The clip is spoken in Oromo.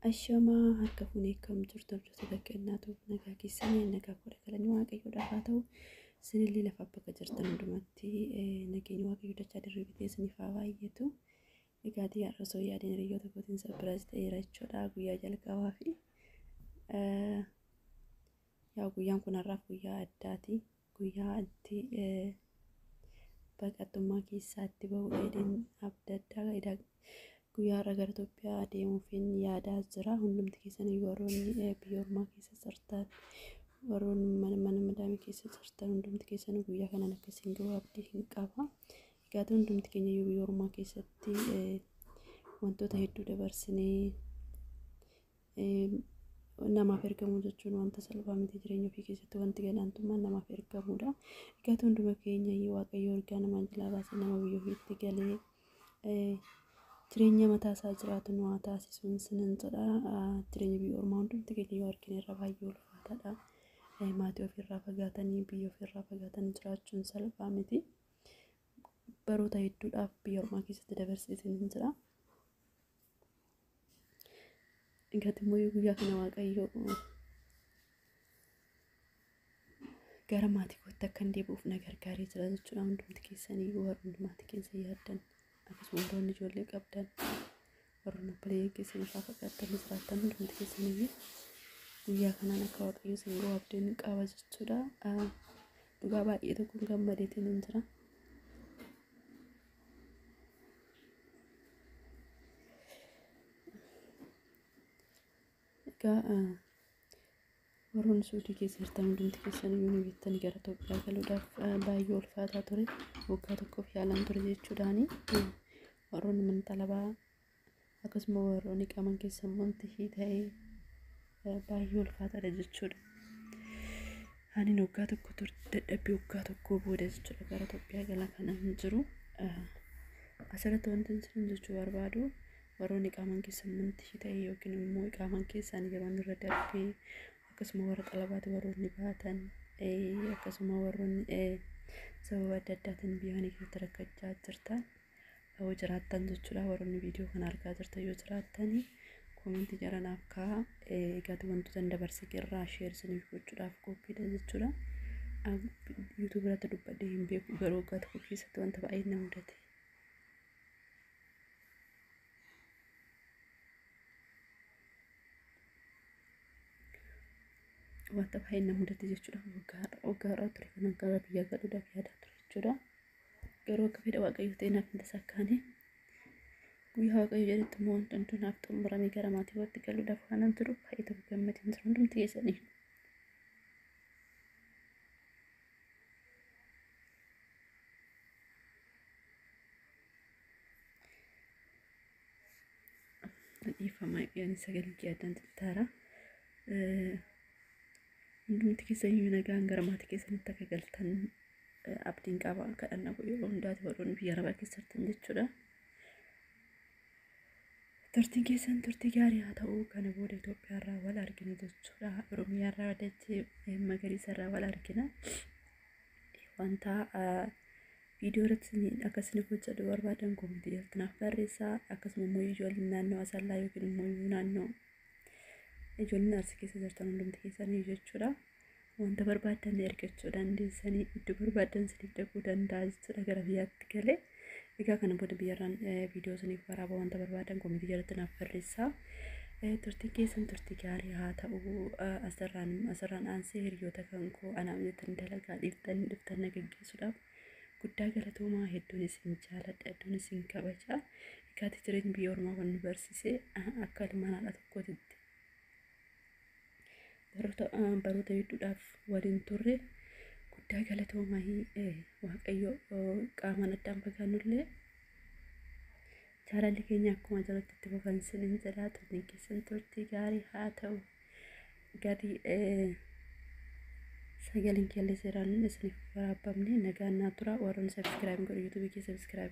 Ashama harka fuunee kam jirtu hojjetu bakka innaatu nagaa keessanii nagaa godha galanii waaqayyo dhaafaa ta'u sinillee lafa bakka jirtan hundumatti nageenya waaqayyo dachaa dirree bitee siniif haa baay'atu. Egaati har'a soo yaadeen hiriyoota kootiin sabiraas ta'eera jechuudha guyyaa jalqabaa fi yaa guyyaan kun har'aaf guyyaa addaati guyyaa itti baqattummaa keessaatti ba'uu dheedeen abda addaa guyyaa har'a gara Itoophiyaa deemuufiin yaadaa jira. Hundumti keessanii warroonni biyya ormaa keessa jirtan warroonni mana madaamii keessa jirtan hundumti keessanii guyyaa kanaan akkasiin ga'uu abdii hin qaba. Egaa hundumti keenya biyya ormaa keessatti wantoota hedduu dabarsinee namaaf ergamuu jechuun wanta salphaa miti jireenya ofii keessatti wanti gadaantummaan namaaf ergamuudha. Egaa hunduma keenya waaqayyo ergaa namaa jalaa baasee nama biyya ofiitti galee jireenya mataa isaa jiraatu nu haa taasisuun sinin jedha. Jireenya biyya ormaa hundumti keenya yoo argine irra baay'ee ulfaataadha. Maatii ofirraa fagaatanii biyya ofirraa fagaatanii jiraachuun salphaa miti. Baroota hedduudhaaf biyya ormaa keessatti dabarsee sinin jedha. Egaa immoo guyyaa kana waaqayyo gara maatii kootti akkan deebi'uuf na gargaaree jira jechuudha. Hundumti keessanii warroonni maatii keessa yaaddan akkasuma warroonni ijoollee qabdan warroonni obboleeyyan keessan irraa fagaatanii jiraattan hundumti keessanii guyyaa kanaan akka waaqayyo isin ga'u abdiin qaba jechuudha. Dhugaa baay'ee tokkoon gammadeetiin hin jira. Egaa warroonni suudii keessa jirtan hundumti keessanii yoo bittanii gara Itoophiyaa galuudhaaf baay'ee ulfaataa ture waggaa tokkoof yaalan ture jechuudhaani. Warroonni mana talabaa akkasuma warroonni qaman keessan wanti ta'ee baay'ee ulfaataadha jechuudha. Ani waggaa tokko ture dadhabbii waggaa tokkoo booda jechuudha gara Itoophiyaa gala kana hin jiru. Asirratti wanti isin jechuu barbaadu warroonni qaman keessan wanti ta'ee yookiin immoo qaman keessan yeroo irra darbee akkasuma warra xalabaati warroonni baatan akkasuma warroonni sababa adda addaatiin biyya keessatti rakkachaa jirtan yoo jiraattan jechuudha. Warroonni viidiyoo kana argaa jirtan yoo jiraattan koomentii jaranaaf ka'a. Egaa wantoota dabarsee irraa sheer isiniif gochuudhaaf qophiidha jechuudha. YouTube irratti dubbadhee hin beeku garuu waggaa tokko keessatti wanta baay'ee na mudate. Wanta baay'ee na mudate jechuudha. Waggaa irraa ture kan gara biyya galuudhaaf yaadaa ture jechuudha. Garuu akka fedha waaqayyo ta'e naaf hin tasakkaane. Guyyaa waaqayyo jedhetti immoo wanti naaf xumuramee gara maatii kootti galuudhaaf kanan jiru baay'ee tokko gammadee jira hundumti keessanii. Dhiifama yaani sagalee kee addaan xixiqqaara. Hundumti keessanii nagaan gara maatii keessanitti akka galtan abdiin qaba. Kadhannaa yeroo hundaati warroonni biyya arabaa keessa jirtan jechuudha. Turtiin keessan turtii gaarii haa ta'u. Kana booda Itoophiyaa irraa wal argina jechuudha. Oromiyaa irraa dachee magariisa irraa wal argina. Wanta viidiyoo irratti akkasiniif hojjedhu barbaadan koomentii jalatti naaf barreessaa. Akkasuma immoo ijoolleen naannoo Asallaa yookiin immoo naannoo ijoolleen Arsii keessa jirtan hundumti keessanii jechuudha. Wanta barbaadan ergachuu dandeessanii iddoo barbaadan siniif dhaquu danda'a jechuudha gara biyyaatti galee. Egaa kana booda biyyarraan viidiyoo siniif waraaba wanta barbaadan koomentii jalatti naaf barreessaa. Turtiin keessan turtii gaarii haa ta'u. Asirraan aansee hiriyoota kan koo anaa jettan dalagaa dhiftan na gaggeessuudhaaf guddaa galatoomaa. Hedduun isin jaaladha hedduun isin kabaja. Egaa jireenya biyya ormaa kan nu barsiise akka ilmaan haadha tokkootitti baroota hedduudhaaf waliin turre guddaa galatoomaa. Waaqayyo qaamaan addaan fagaannullee jaalalli keenya akkuma jalatti itti fufan sinin jedhaa. Turtiin keessan turtii gaarii haa ta'u. Gadi sagaleen keellee seeraan isiniif waraabamne nagaan naa tura. Warroonni sabskiraayib godhu YouTube kee sabskiraayib